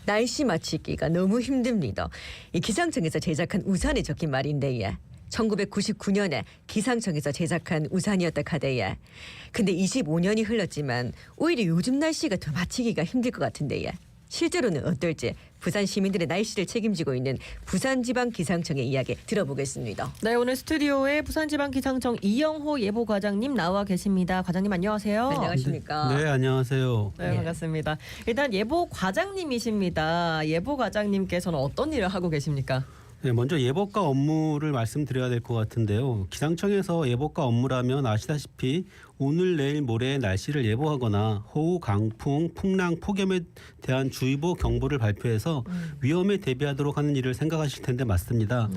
날씨 맞추기가 너무 힘듭니다. 이 기상청에서 제작한 우산에 적힌 말인데 1999년에 기상청에서 제작한 우산이었다 카대야. 근데 25년이 흘렀지만 오히려 요즘 날씨가 더 맞추기가 힘들 것 같은데 실제로는 어떨지 부산 시민들의 날씨를 책임지고 있는 부산지방기상청의 이야기 들어보겠습니다. 네, 오늘 스튜디오에 부산지방기상청 이영호 예보과장님 나와 계십니다. 과장님 안녕하세요. 안녕하십니까. 네, 안녕하세요. 네, 반갑습니다. 일단 예보과장님이십니다. 예보과장님께서는 어떤 일을 하고 계십니까? 네, 먼저 예보과 업무를 말씀드려야 될 것 같은데요. 기상청에서 예보과 업무라면 아시다시피 오늘 내일 모레의 날씨를 예보하거나 호우, 강풍, 풍랑, 폭염에 대한 주의보 경보를 발표해서 위험에 대비하도록 하는 일을 생각하실 텐데 맞습니다.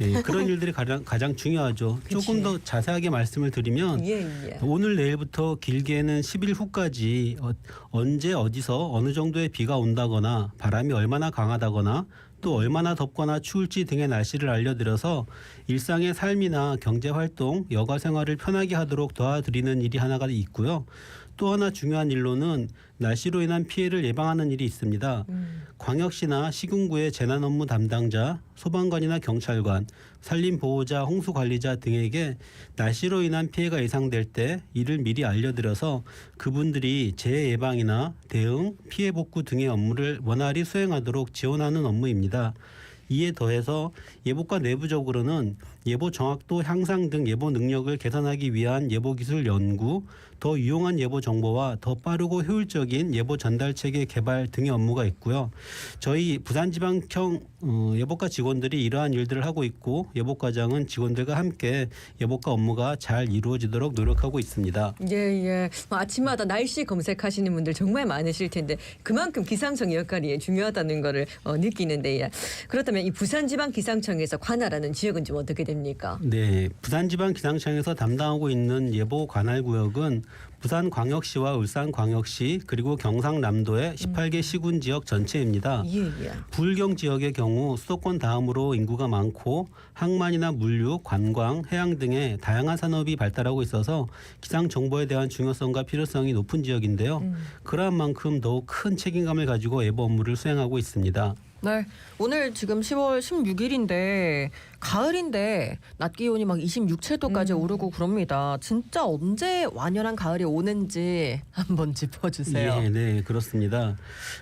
예, 그런 일들이 가장 중요하죠. 조금 더 자세하게 말씀을 드리면 오늘 내일부터 길게는 10일 후까지 언제 어디서 어느 정도의 비가 온다거나 바람이 얼마나 강하다거나 또 얼마나 덥거나 추울지 등의 날씨를 알려드려서 일상의 삶이나 경제활동, 여가 생활을 편하게 하도록 도와드리는 일이 하나가 있고요. 또 하나 중요한 일로는 날씨로 인한 피해를 예방하는 일이 있습니다. 광역시나 시군구의 재난 업무 담당자, 소방관이나 경찰관, 산림보호자, 홍수관리자 등에게 날씨로 인한 피해가 예상될 때 이를 미리 알려드려서 그분들이 재해 예방이나 대응, 피해 복구 등의 업무를 원활히 수행하도록 지원하는 업무입니다. 이에 더해서 예보과 내부적으로는 예보 정확도 향상 등 예보 능력을 개선하기 위한 예보기술 연구, 더 유용한 예보 정보와 더 빠르고 효율적인 예보 전달 체계 개발 등의 업무가 있고요. 저희 부산지방청 예보과 직원들이 이러한 일들을 하고 있고 예보과장은 직원들과 함께 예보과 업무가 잘 이루어지도록 노력하고 있습니다. 예. 아침마다 날씨 검색하시는 분들 정말 많으실 텐데 그만큼 기상청 역할이 중요하다는 거를 느끼는데 그렇다면 이 부산지방기상청에서 관할하는 지역은 좀 어떻게 됩니까? 네, 부산지방기상청에서 담당하고 있는 예보 관할 구역은 부산광역시와 울산광역시 그리고 경상남도의 18개 시군 지역 전체입니다. 부울경 지역의 경우 수도권 다음으로 인구가 많고 항만이나 물류, 관광, 해양 등의 다양한 산업이 발달하고 있어서 기상 정보에 대한 중요성과 필요성이 높은 지역인데요. 그러한 만큼 더욱 큰 책임감을 가지고 예보 업무를 수행하고 있습니다. 네, 오늘 지금 10월 16일인데 가을인데 낮 기온이 막 26, 7도까지 오르고 그럽니다. 진짜 언제 완연한 가을이 오는지 한번 짚어주세요. 네, 그렇습니다.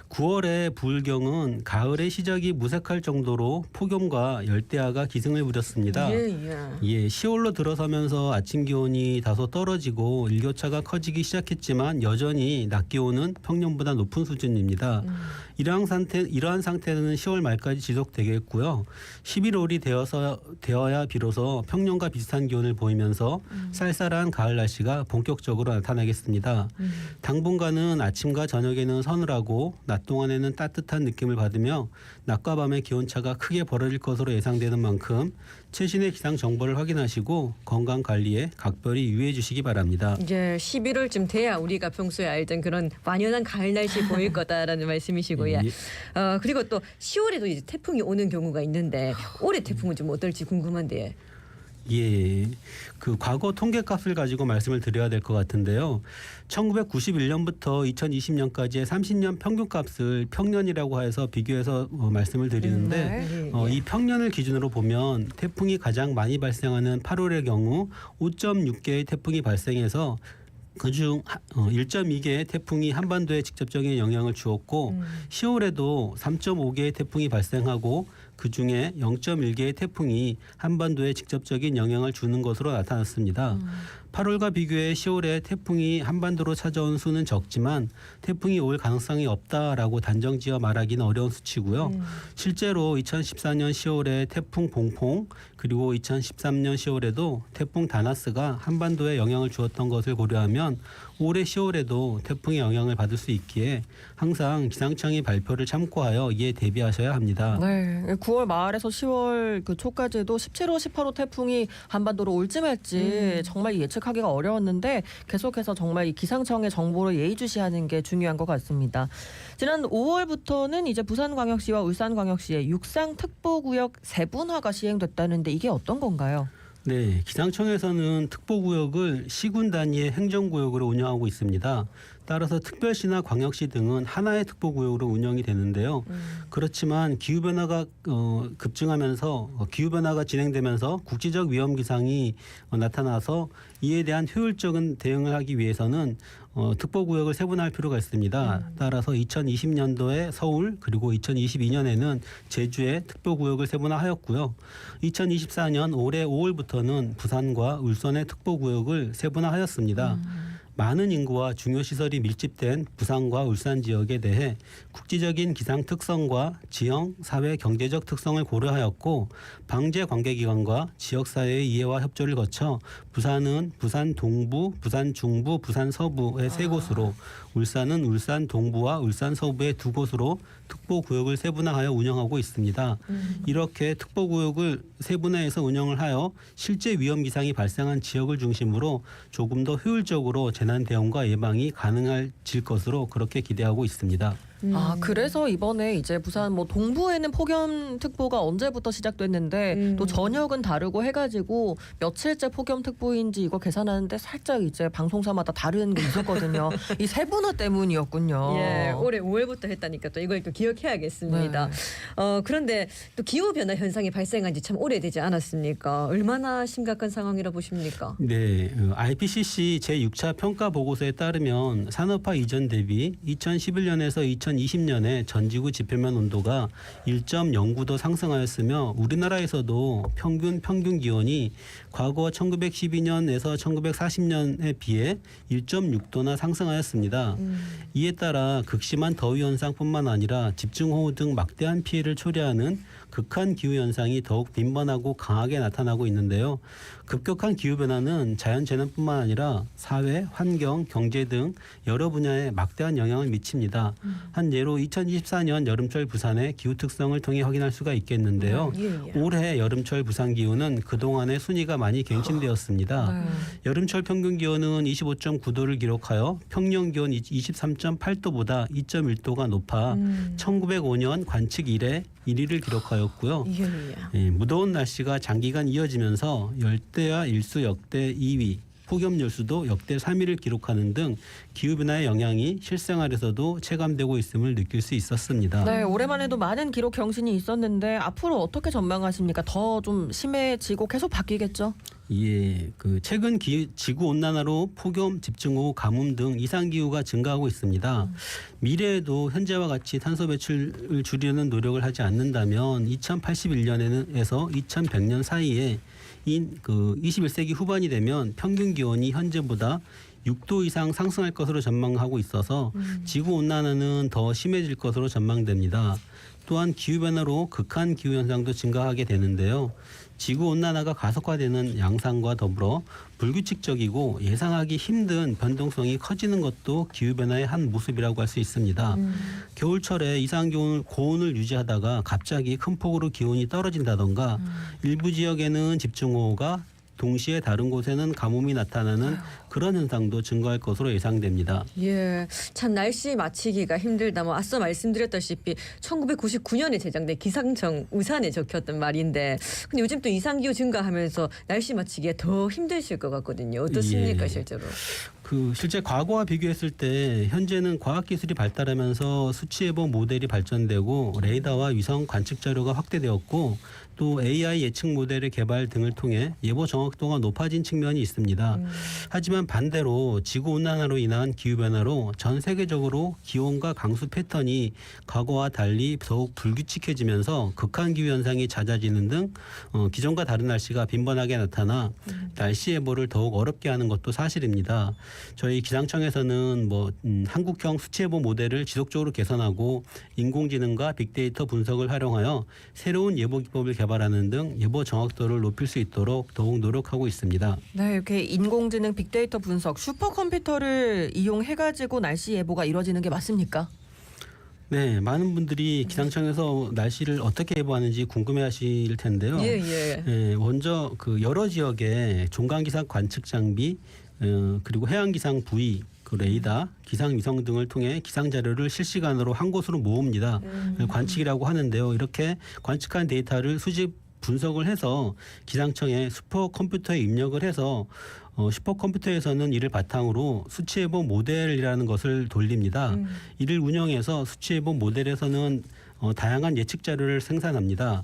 9월에 부울경은 가을의 시작이 무색할 정도로 폭염과 열대야가 기승을 부렸습니다. 10월로 들어서면서 아침 기온이 다소 떨어지고 일교차가 커지기 시작했지만 여전히 낮 기온은 평년보다 높은 수준입니다. 이러한 상태는 10월 말까지 지속되겠고요. 11월이 되어야 비로소 평년과 비슷한 기온을 보이면서 쌀쌀한 가을 날씨가 본격적으로 나타나겠습니다. 당분간은 아침과 저녁에는 서늘하고 낮 동안에는 따뜻한 느낌을 받으며 낮과 밤의 기온차가 크게 벌어질 것으로 예상되는 만큼 최신의 기상 정보를 확인하시고 건강 관리에 각별히 유의해 주시기 바랍니다. 이제 11월쯤 돼야 우리가 평소에 알던 그런 완연한 가을 날씨 보일 거다라는 말씀이시고요. 그리고 또 10월에도 이제 태풍이 오는 경우가 있는데 올해 태풍은 좀 어떨지 궁금한데. 그 과거 통계값을 가지고 말씀을 드려야 될 것 같은데요. 1991년부터 2020년까지의 30년 평균값을 평년이라고 해서 비교해서 말씀을 드리는데 이 평년을 기준으로 보면 태풍이 가장 많이 발생하는 8월의 경우 5.6개의 태풍이 발생해서 그중 1.2개의 태풍이 한반도에 직접적인 영향을 주었고 10월에도 3.5개의 태풍이 발생하고 그중에 0.1개의 태풍이 한반도에 직접적인 영향을 주는 것으로 나타났습니다. 8월과 비교해 10월에 태풍이 한반도로 찾아온 수는 적지만 태풍이 올 가능성이 없다라고 단정지어 말하기는 어려운 수치고요. 실제로 2014년 10월에 태풍 봉봉 그리고 2013년 10월에도 태풍 다나스가 한반도에 영향을 주었던 것을 고려하면 올해 10월에도 태풍의 영향을 받을 수 있기에 항상 기상청의 발표를 참고하여 이에 대비하셔야 합니다. 네, 9월 말에서 10월 그 초까지도 17호, 18호 태풍이 한반도로 올지 말지 정말 예측하기가 어려웠는데 계속해서 정말 이 기상청의 정보를 예의주시하는 게 중요한 것 같습니다. 지난 5월부터는 이제 부산광역시와 울산광역시의 육상특보구역 세분화가 시행됐다는데 이게 어떤 건가요? 네, 기상청에서는 특보구역을 시군 단위의 행정구역으로 운영하고 있습니다. 따라서 특별시나 광역시 등은 하나의 특보구역으로 운영이 되는데요. 그렇지만 기후변화가 급증하면서 기후변화가 진행되면서 국지적 위험 기상이 나타나서 이에 대한 효율적인 대응을 하기 위해서는 특보구역을 세분화할 필요가 있습니다. 따라서 2020년도에 서울 그리고 2022년에는 제주에 특보구역을 세분화하였고요. 2024년 올해 5월부터는 부산과 울산의 특보구역을 세분화하였습니다. 많은 인구와 중요 시설이 밀집된 부산과 울산 지역에 대해 국지적인 기상 특성과 지형, 사회, 경제적 특성을 고려하였고 방재 관계기관과 지역사회의 이해와 협조를 거쳐 부산은 부산 동부, 부산 중부, 부산 서부의 세 곳으로 울산은 울산 동부와 울산 서부의 두 곳으로 특보구역을 세분화하여 운영하고 있습니다. 이렇게 특보구역을 세분화해서 운영을 하여 실제 위험 기상이 발생한 지역을 중심으로 조금 더 효율적으로 재난 대응과 예방이 가능해질 것으로 그렇게 기대하고 있습니다. 아, 그래서 이번에 이제 부산 뭐 동부에는 폭염특보가 언제부터 시작됐는데 또 전역은 다르고 해가지고 며칠째 폭염특보인지 이거 계산하는데 살짝 이제 방송사마다 다른 게 있었거든요. 이 세분화 때문이었군요. 예, 올해 5월부터 했다니까 또 이걸 또 기억해야겠습니다. 네. 그런데 또 기후 변화 현상이 발생한 지 참 오래되지 않았습니까? 얼마나 심각한 상황이라 보십니까? 네, IPCC 제6차 평가 보고서에 따르면 산업화 이전 대비 2011년에서 2020년에 전지구 지표면 온도가 1.09도 상승하였으며 우리나라에서도 평균 기온이 과거 1912년에서 1940년에 비해 1.6도나 상승하였습니다. 이에 따라 극심한 더위 현상뿐만 아니라 집중호우 등 막대한 피해를 초래하는 극한 기후 현상이 더욱 빈번하고 강하게 나타나고 있는데요. 급격한 기후 변화는 자연 재난뿐만 아니라 사회, 환경, 경제 등 여러 분야에 막대한 영향을 미칩니다. 한 예로 2024년 여름철 부산의 기후 특성을 통해 확인할 수가 있겠는데요. 올해 여름철 부산 기온은 그동안의 순위가 많이 갱신되었습니다. 여름철 평균 기온은 25.9도를 기록하여 평년 기온 23.8도보다 2.1도가 높아 1905년 관측 이래 1위를 기록하였고요. 무더운 날씨가 장기간 이어지면서 열대야 일수 역대 2위, 폭염 열수도 역대 3위를 기록하는 등 기후변화의 영향이 실생활에서도 체감되고 있음을 느낄 수 있었습니다. 네, 올해만해도 많은 기록 경신이 있었는데 앞으로 어떻게 전망하십니까? 더 좀 심해지고 계속 바뀌겠죠? 예, 최근 지구 온난화로 폭염, 집중호우, 가뭄 등 이상 기후가 증가하고 있습니다. 미래에도 현재와 같이 탄소 배출을 줄이려는 노력을 하지 않는다면 2081년에서 2100년 사이에 21세기 후반이 되면 평균 기온이 현재보다 6도 이상 상승할 것으로 전망하고 있어서 지구 온난화는 더 심해질 것으로 전망됩니다. 또한 기후변화로 극한 기후현상도 증가하게 되는데요. 지구온난화가 가속화되는 양상과 더불어 불규칙적이고 예상하기 힘든 변동성이 커지는 것도 기후변화의 한 모습이라고 할 수 있습니다. 겨울철에 이상 고온을 유지하다가 갑자기 큰 폭으로 기온이 떨어진다던가 일부 지역에는 집중호우가 동시에 다른 곳에는 가뭄이 나타나는 그런 현상도 증가할 것으로 예상됩니다. 예, 참 날씨 맞히기가 힘들다. 뭐 앞서 말씀드렸다시피 1999년에 제정된 기상청 우산에 적혔던 말인데, 근데 요즘 또 이상기후 증가하면서 날씨 맞히기가 더 힘드실 것 같거든요. 어떻습니까, 예. 실제로? 실제 과거와 비교했을 때 현재는 과학기술이 발달하면서 수치예보 모델이 발전되고 레이더와 위성 관측 자료가 확대되었고 또 AI 예측 모델의 개발 등을 통해 예보 정확도가 높아진 측면이 있습니다. 하지만 반대로 지구온난화로 인한 기후변화로 전 세계적으로 기온과 강수 패턴이 과거와 달리 더욱 불규칙해지면서 극한 기후현상이 잦아지는 등 기존과 다른 날씨가 빈번하게 나타나 날씨 예보를 더욱 어렵게 하는 것도 사실입니다. 저희 기상청에서는 한국형 수치예보 모델을 지속적으로 개선하고 인공지능과 빅데이터 분석을 활용하여 새로운 예보 기법을 개발하는 등 예보 정확도를 높일 수 있도록 더욱 노력하고 있습니다. 네, 이렇게 인공지능 빅데이터 분석, 슈퍼컴퓨터를 이용해가지고 날씨 예보가 이루어지는 게 맞습니까? 네, 많은 분들이 기상청에서 날씨를 어떻게 예보하는지 궁금해하실 텐데요. 예. 먼저 여러 지역의 종강기상 관측 장비 그리고 해양기상 부위, 레이더, 기상위성 등을 통해 기상 자료를 실시간으로 한 곳으로 모읍니다. 관측이라고 하는데요. 이렇게 관측한 데이터를 수집 분석을 해서 기상청에 슈퍼컴퓨터에 입력을 해서 슈퍼컴퓨터에서는 이를 바탕으로 수치예보 모델이라는 것을 돌립니다. 이를 운영해서 수치예보 모델에서는 다양한 예측 자료를 생산합니다.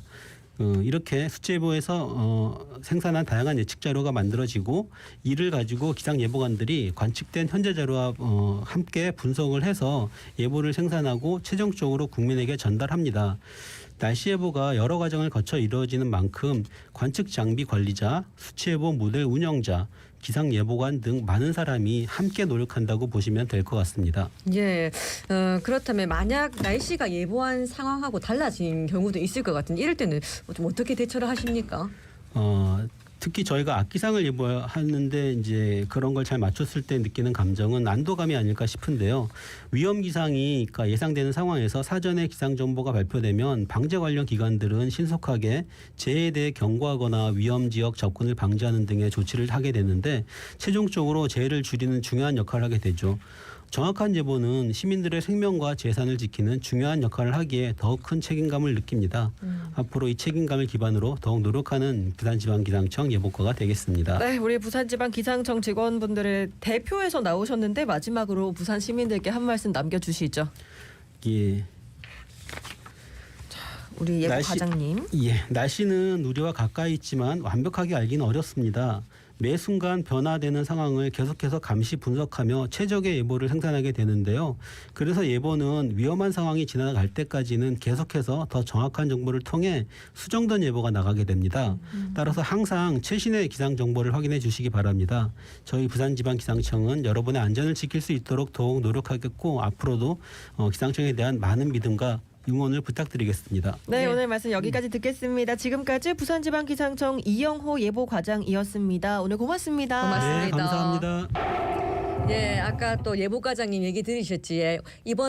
이렇게 수치예보에서 생산한 다양한 예측 자료가 만들어지고 이를 가지고 기상예보관들이 관측된 현재 자료와 함께 분석을 해서 예보를 생산하고 최종적으로 국민에게 전달합니다. 날씨 예보가 여러 과정을 거쳐 이루어지는 만큼 관측 장비 관리자, 수치예보 모델 운영자, 기상예보관 등 많은 사람이 함께 노력한다고 보시면 될 것 같습니다. 예, 그렇다면 만약 날씨가 예보한 상황하고 달라진 경우도 있을 것 같은데 이럴 때는 좀 어떻게 대처를 하십니까? 특히 저희가 악기상을 예보하는데 이제 그런 걸 잘 맞췄을 때 느끼는 감정은 안도감이 아닐까 싶은데요. 위험 기상이 그러니까 예상되는 상황에서 사전에 기상 정보가 발표되면 방재 관련 기관들은 신속하게 재해에 대해 경고하거나 위험 지역 접근을 방지하는 등의 조치를 하게 되는데 최종적으로 재해를 줄이는 중요한 역할을 하게 되죠. 정확한 예보는 시민들의 생명과 재산을 지키는 중요한 역할을 하기에 더욱 큰 책임감을 느낍니다. 앞으로 이 책임감을 기반으로 더욱 노력하는 부산지방기상청 예보과가 되겠습니다. 네, 우리 부산지방기상청 직원분들의 대표에서 나오셨는데 마지막으로 부산 시민들께 한 말씀 남겨주시죠. 예. 우리 예보과장님. 날씨는 우리와 가까이 있지만 완벽하게 알기는 어렵습니다. 매 순간 변화되는 상황을 계속해서 감시 분석하며 최적의 예보를 생산하게 되는데요. 그래서 예보는 위험한 상황이 지나갈 때까지는 계속해서 더 정확한 정보를 통해 수정된 예보가 나가게 됩니다. 따라서 항상 최신의 기상 정보를 확인해 주시기 바랍니다. 저희 부산지방기상청은 여러분의 안전을 지킬 수 있도록 더욱 노력하겠고 앞으로도 기상청에 대한 많은 믿음과 응원을 부탁드리겠습니다. 네, 오늘 말씀 여기까지 듣겠습니다. 지금까지 부산지방기상청 이영호 예보과장이었습니다. 오늘 고맙습니다. 고맙습니다. 네, 감사합니다. 예, 아까 또 예보과장님 얘기 들으셨지. 이번